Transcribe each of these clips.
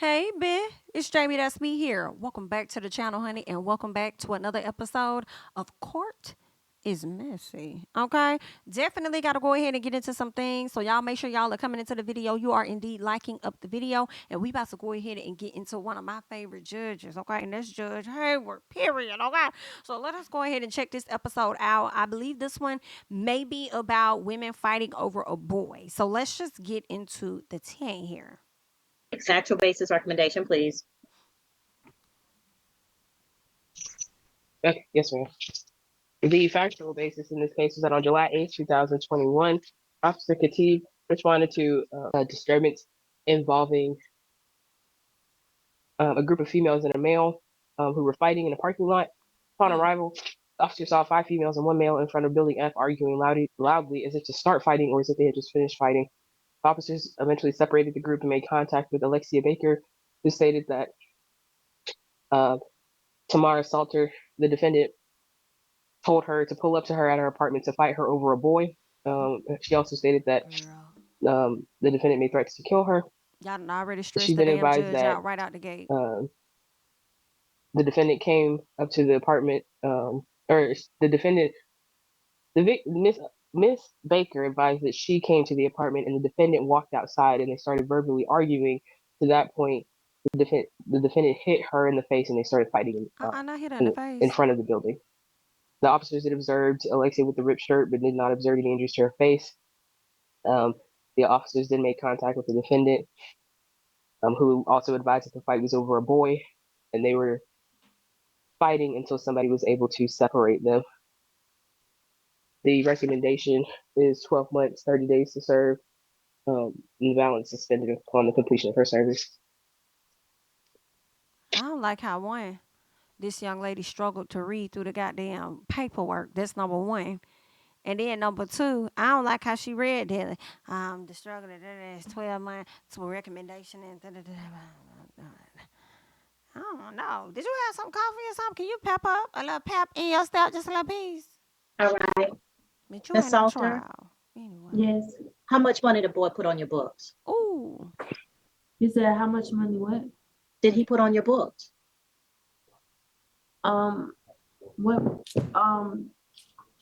Hey, B, it's Jamie. That's me here. Welcome back to the channel, honey, and welcome back to another episode of Court is Messy. Okay, definitely got to go ahead and get into some things. So y'all make sure y'all are coming into the video. You are indeed liking up the video, and we about to go ahead and get into one of my favorite judges. Okay, and that's Judge Hayward. Period. Okay, so let us go ahead and check this episode out. I believe this one may be about women fighting over a boy. So let's just get into the 10 here. Factual basis recommendation, please. Okay, yes, ma'am. The factual basis in this case was that on July 8th, 2021, Officer Khatib responded to a disturbance involving a group of females and a male who were fighting in a parking lot. Upon arrival, the officer saw 5 females and 1 male in front of Building F arguing loudly as if to start fighting or as if they had just finished fighting. Officers eventually separated the group and made contact with Alexia Baker, who stated that Tamara Salter, the defendant, told her to pull up to her at her apartment to fight her over a boy. She also stated that the defendant made threats to kill her. Y'all done already stressed She's the been damn advised judge that out right out the gate. the defendant came up to the apartment, or the defendant, Miss Baker advised that she came to the apartment and the defendant walked outside and they started verbally arguing. To that point, the defendant hit her in the face and they started fighting I not hit her in the face. in front of the building. The officers had observed Alexia with the ripped shirt, but did not observe any injuries to her face. The officers then made contact with the defendant, who also advised that the fight was over a boy, and they were fighting until somebody was able to separate them. The recommendation is 12 months, 30 days to serve, and the balance suspended upon the completion of her service. I don't like how this young lady struggled to read through the goddamn paperwork. That's number one. And then number two, I don't like how she read that. The struggle is 12 months to a recommendation and I don't know. Did you have some coffee or something? Can you pep up a little pep in your step, just a little piece? All right. But you Miss ain't on Salter? trial. Anyway. Yes. How much money the boy put on your books? Ooh. You said how much money what? Did he put on your books? What The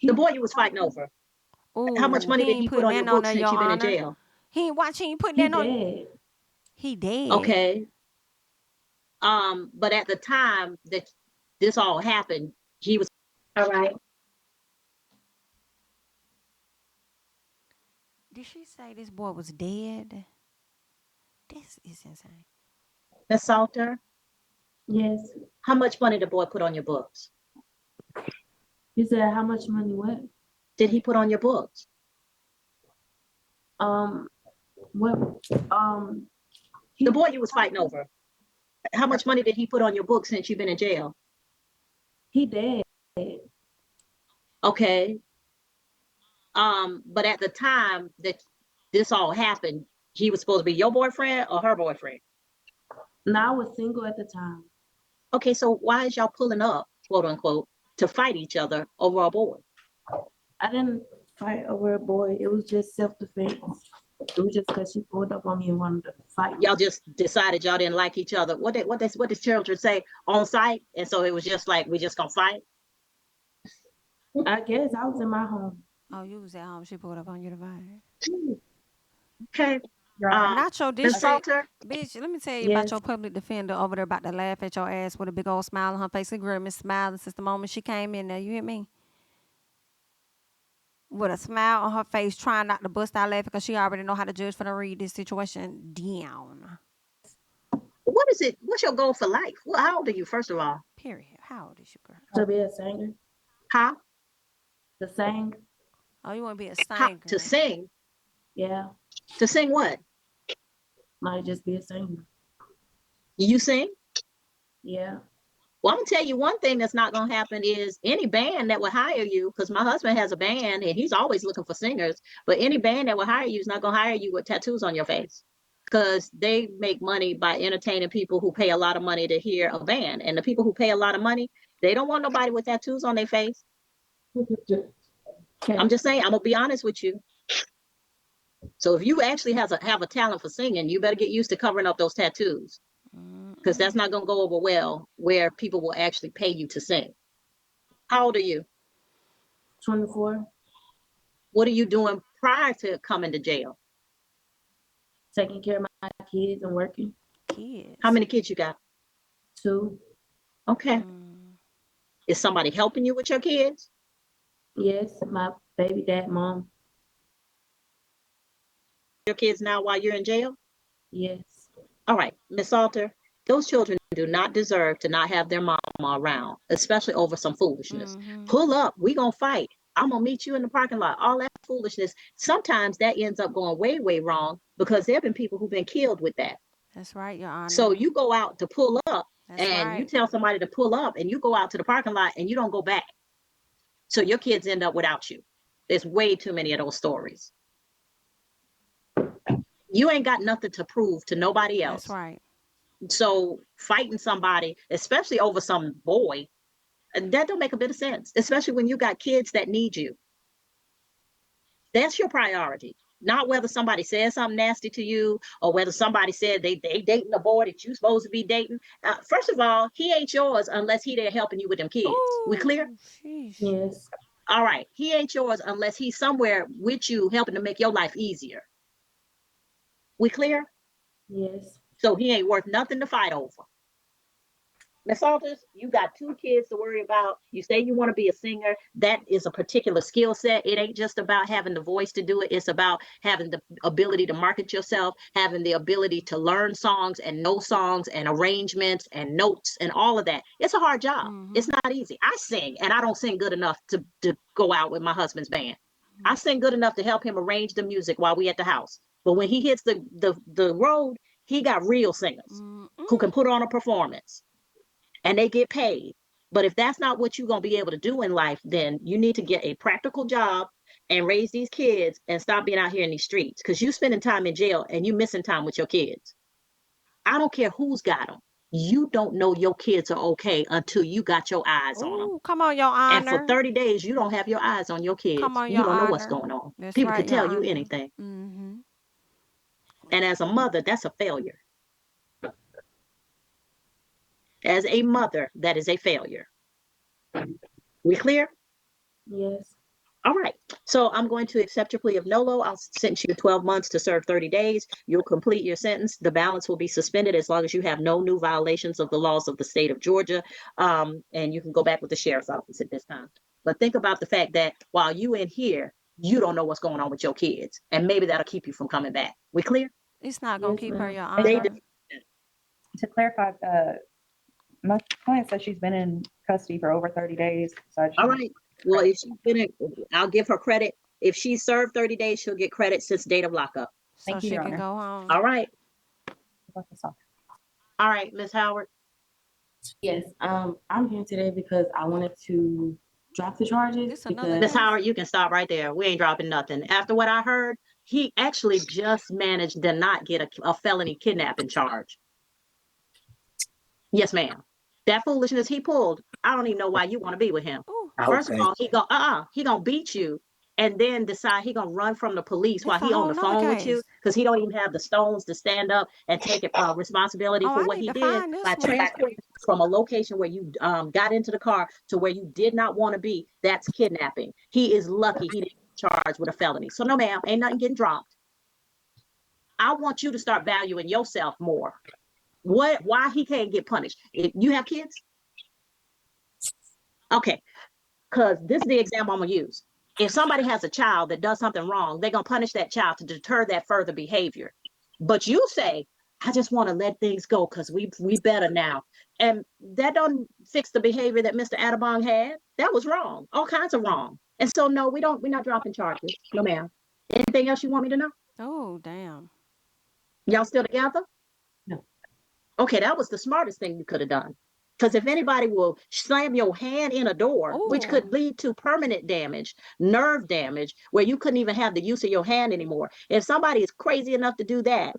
boy you was fighting over. Ooh, How much money did he put on your books since you've been in jail? He ain't watching you put he that on. dead. He dead. Okay. But at the time that this all happened, he was all right. Did she say this boy was dead? This is insane. Miss Salter? Yes. How much money the boy put on your books? You said how much money what? Did he put on your books? What The boy you was fighting over. How much money did he put on your books since you've been in jail? he dead. Okay. But at the time that this all happened, he was supposed to be your boyfriend or her boyfriend? No, I was single at the time. Okay, so why is y'all pulling up, quote unquote, to fight each other over a boy? I didn't fight over a boy. It was just self-defense. It was just because she pulled up on me and wanted to fight. Y'all just decided y'all didn't like each other. What does children say on site? And so it was just like, we just gonna fight? I guess I was in my home. Oh, you was at home. She pulled up on you to fight. Okay. Not your district. Salter? Bitch, let me tell you about your public defender over there about to laugh at your ass with a big old smile on her face. The girl been smiling since the moment she came in there. You hear me? With a smile on her face, trying not to bust out laughing because she already know how to judge for the read this situation down. What is it? What's your goal for life? Well, how old are you, first of all? Period. How old is you, girl? To be a singer. Huh? To sing. Oh, you want to be a singer? To sing? Yeah. To sing what? Might just be a singer. You sing? Yeah. Well, I'm gonna tell you one thing that's not gonna happen is any band that will hire you, because my husband has a band and he's always looking for singers, but any band that will hire you is not gonna hire you with tattoos on your face, because they make money by entertaining people who pay a lot of money to hear a band. And the people who pay a lot of money, they don't want nobody with tattoos on their face. Okay. I'm just saying, I'm gonna be honest with you. So if you actually have a talent for singing, you better get used to covering up those tattoos. because that's not going to go over well where people will actually pay you to sing. How old are you? 24, What are you doing prior to coming to jail? taking care of my kids and working. Kids. How many kids you got? 2, Okay. Is somebody helping you with your kids? yes, my baby dad, mom, Your kids now while you're in jail? yes. All right, Miss Salter, those children do not deserve to not have their mama around, especially over some foolishness. Pull up, we gonna fight. I'm gonna meet you in the parking lot. All that foolishness. Sometimes that ends up going way, way wrong because there have been people who've been killed with that. That's right, Your Honor. So you go out to pull up That's and you right. tell somebody to pull up and you go out to the parking lot and you don't go back. So your kids end up without you. There's way too many of those stories. You ain't got nothing to prove to nobody else. That's right. So fighting somebody, especially over some boy, that don't make a bit of sense, especially when you got kids that need you. That's your priority, not whether somebody says something nasty to you or whether somebody said they dating a boy that you supposed to be dating. First of all, he ain't yours unless he there helping you with them kids. We clear? Ooh, sheesh. Yes. All right. He ain't yours unless he's somewhere with you helping to make your life easier. We clear? Yes. So he ain't worth nothing to fight over. Miss Salters, you got 2 kids to worry about. You say you want to be a singer. That is a particular skill set. It ain't just about having the voice to do it. It's about having the ability to market yourself, having the ability to learn songs and know songs and arrangements and notes and all of that. It's a hard job. It's not easy. I sing, and I don't sing good enough to go out with my husband's band. I sing good enough to help him arrange the music while we at the house. But when he hits the road, he got real singers who can put on a performance. And they get paid. But if that's not what you're going to be able to do in life, then you need to get a practical job and raise these kids and stop being out here in these streets because you spending time in jail and you missing time with your kids. I don't care who's got them. You don't know your kids are okay until you got your eyes on them. Ooh, come on, Your And for Honor. 30 days, you don't have your eyes on your kids. Come on, You Your don't know what's Honor. going on. That's People right, could Your tell you Honor. anything. And as a mother, that's a failure. As a mother, that is a failure. We clear? Yes. All right. So I'm going to accept your plea of nolo. I'll sentence you 12 months to serve 30 days. You'll complete your sentence. The balance will be suspended as long as you have no new violations of the laws of the state of Georgia. And you can go back with the sheriff's office at this time. But think about the fact that while you in here, you don't know what's going on with your kids. And maybe that'll keep you from coming back. We clear? It's not going to Yes, keep her, ma'am. Your They Honor. To clarify, my client says she's been in custody for over 30 days. So I just, All right. Well, if she's been in, I'll give her credit. If she served 30 days, she'll get credit since date of lockup. So Thank you, she Your can Honor. go home. All right. About this off. All right, Miss Howard. Yes. I'm here today because I wanted to drop the charges This another Miss because case? Howard, you can stop right there. We ain't dropping nothing. After what I heard, he actually just managed to not get a felony kidnapping charge. Yes, ma'am. That foolishness he pulled, I don't even know why you want to be with him. Ooh, First of Okay. all, he gonna beat you and then decide he gonna run from the police this while a he on whole the nother phone with you case. because he don't even have the stones to stand up and take responsibility Oh, for I what need he to did find by this one. transporting you from a location where you got into the car to where you did not want to be. That's kidnapping. He is lucky he didn't get charged with a felony. So no, ma'am, ain't nothing getting dropped. I want you to start valuing yourself more. Why he can't get punished? You have kids? Okay, because this is the example I'm gonna use. If somebody has a child that does something wrong, they're gonna punish that child to deter that further behavior. But you say, I just want to let things go because we better now. And that don't fix the behavior that Mr. Atabong had. That was wrong. All kinds of wrong. And so no, we're not dropping charges. No, ma'am. Anything else you want me to know? Oh, damn. Y'all still together? No. Okay, that was the smartest thing you could have done. Because if anybody will slam your hand in a door, which Ooh. could lead to permanent damage, nerve damage, where you couldn't even have the use of your hand anymore. If somebody is crazy enough to do that,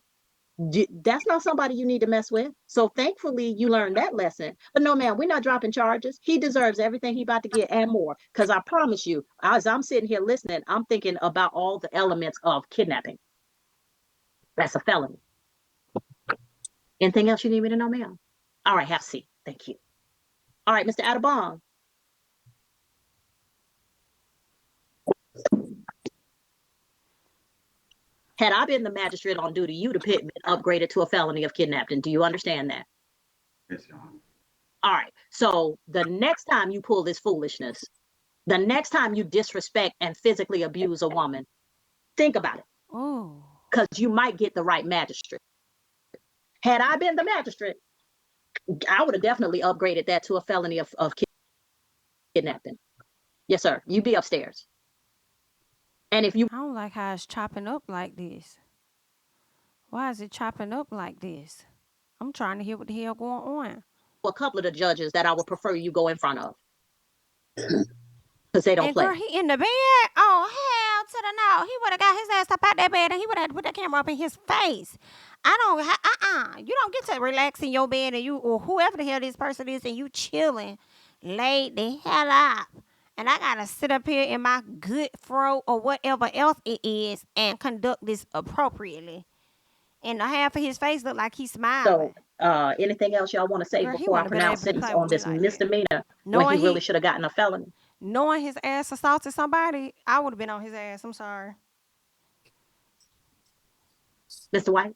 that's not somebody you need to mess with. So thankfully you learned that lesson. But no, ma'am, we're not dropping charges. He deserves everything he about to get and more. Because I promise you, as I'm sitting here listening, I'm thinking about all the elements of kidnapping. That's a felony. Anything else you need me to know, ma'am? All right, have a seat. Thank you. All right, Mr. Adelbong. Had I been the magistrate on duty, you'd have been upgraded to a felony of kidnapping. Do you understand that? Yes, Your Honor. All right. So the next time you pull this foolishness, the next time you disrespect and physically abuse a woman, think about it, Oh. because you might get the right magistrate. Had I been the magistrate, I would have definitely upgraded that to a felony of kidnapping. Yes, sir. You be upstairs. And if you I don't like how it's chopping up like this. Why is it chopping up like this? I'm trying to hear what the hell going on. a couple of the judges that I would prefer you go in front of, because they don't And play. girl, he in the bed. Oh hell to the no! He would have got his ass up out that bed and he would have put the camera up in his face. I don't. You don't get to relax in your bed and you or whoever the hell this person is and you chilling, laid the hell up. And I gotta sit up here in my good throat or whatever else it is and conduct this appropriately. And the half of his face look like he's smiling. So, anything else y'all want to say Girl, he before I wouldn't have been pronounce able to sentence play on with me this like that. misdemeanor when he Knowing really should have gotten a felony? knowing his ass assaulted somebody, I would have been on his ass. I'm sorry. Mr. White?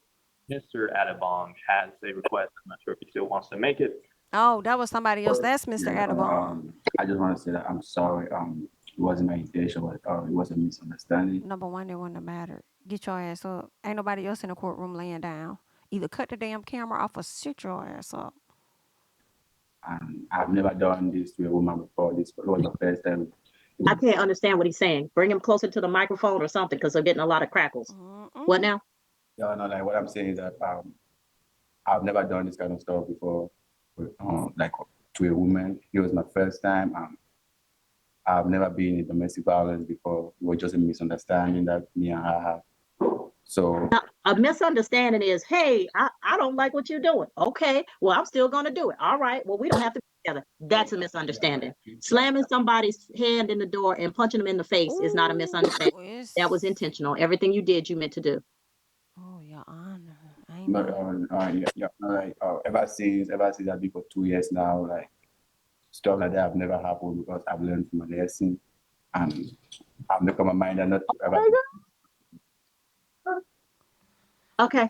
Mr. Adelbong has a request. I'm not sure if he still wants to make it. Oh, that was somebody else. That's Mr. Yeah, Adelbong. I just want to say that I'm sorry. It wasn't my intention, but it was a misunderstanding. Number one, it wouldn't have mattered. Get your ass up. Ain't nobody else in the courtroom laying down. Either cut the damn camera off or sit your ass up. I've never done this to a woman before. This was the first time. I can't understand what he's saying. Bring him closer to the microphone or something, because they're getting a lot of crackles. Mm-mm. What now? Yeah, no, like what I'm saying is that I've never done this kind of stuff before, like to a woman. It was my first time. I've never been in domestic violence before. It was just a misunderstanding that me and her had. So A misunderstanding is, hey, I don't like what you're doing. Okay, well, I'm still going to do it. All right, well, we don't have to be together. That's a misunderstanding. Slamming somebody's hand in the door and punching them in the face is not a misunderstanding. Ooh, That was intentional. Everything you did, you meant to do. Oh, Your Honor. I ain't but know. like ever since I've been for 2 years now, like stuff like that have never happened because I've learned from my lesson and I've made up my mind that not to ever. Okay.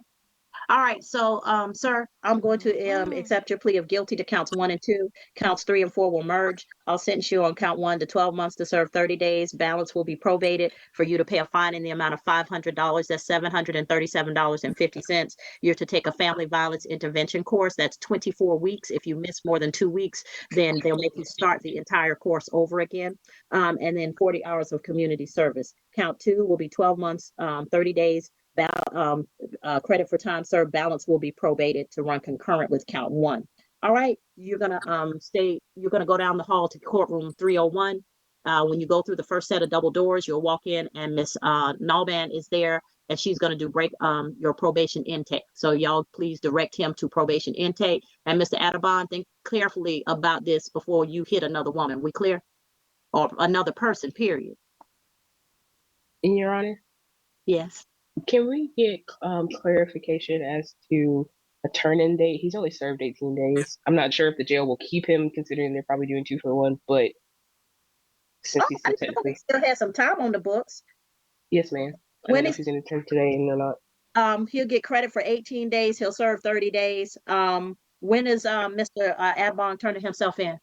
All right. So, sir, I'm going to Mhm. accept your plea of guilty to counts 1 and 2. Counts 3 and 4 will merge. I'll sentence you on count 1 to 12 months to serve 30 days. Balance will be probated for you to pay a fine in the amount of $500. That's $737.50. You're to take a family violence intervention course. That's 24 weeks. If you miss more than 2 weeks, then they'll make you start the entire course over again. And then 40 hours of community service. Count 2 will be 12 months, 30 days. Credit for time served. Balance will be probated to run concurrent with count 1. All right, you're gonna you're gonna go down the hall to courtroom 301. When you go through the first set of double doors, you'll walk in and Miss Nalban is there and she's gonna do your probation intake. So y'all please direct him to probation intake. And Mr. Adelbong, think carefully about this before you hit another woman. We clear? Or another person, period. In Your Honor, Yes. can we get clarification as to a turn-in date? He's only served 18 days. I'm not sure if the jail will keep him, considering they're probably doing 2-for-1, but since he's still technically... still has some time on the books. Yes, ma'am. I When don't know is if he's going to turn today or not. He'll get credit for 18 days. He'll serve 30 days. When is Mr. Adelbong turning himself in?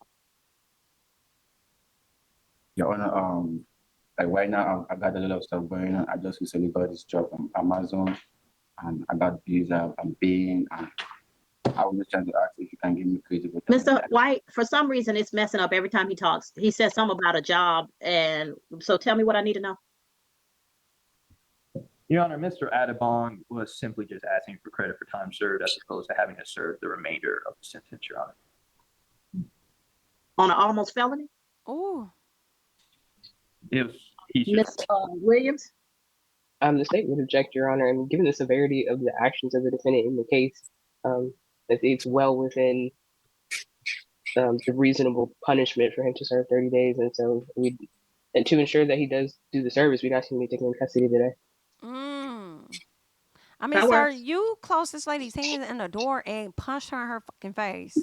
Your Honor, like right now I got a lot of stuff going on. I just recently got this job on Amazon and I got bills I'm paying and I was just trying to ask if you can give me credit. Mr. White, for some reason, it's messing up every time he talks. He says something about a job. And so tell me what I need to know. Your Honor, Mr. Adelbong was simply just asking for credit for time served as opposed to having to serve the remainder of the sentence, Your Honor. On an almost felony? Ooh. If he's just Ms. Williams? The state would object, Your Honor, and given the severity of the actions of the defendant in the case, it's well within the reasonable punishment for him to serve 30 days. And so to ensure that he does do the service, we'd ask him to be taken in custody today. I mean, That sir, works. you closed this lady's hands in the door and punched her in her fucking face.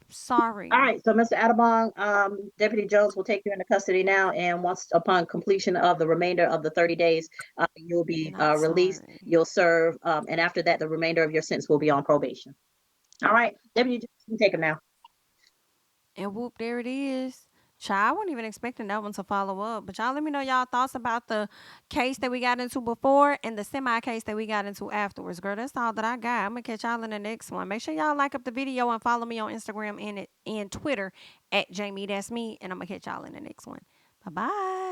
Sorry. All right, so Mr. Adelbong, Deputy Jones will take you into custody now, and once upon completion of the remainder of the 30 days, you'll be Not released. sorry. You'll serve, and after that, the remainder of your sentence will be on probation. All right, Deputy Jones, you can take him now. And whoop, there it is. Child, I wasn't even expecting that one to follow up. But y'all let me know y'all thoughts about the case that we got into before and the semi case that we got into afterwards. Girl, that's all that I got. I'm gonna catch y'all in the next one. Make sure y'all like up the video and follow me on Instagram and Twitter at JamiThatsMe. And I'm gonna catch y'all in the next one. Bye bye.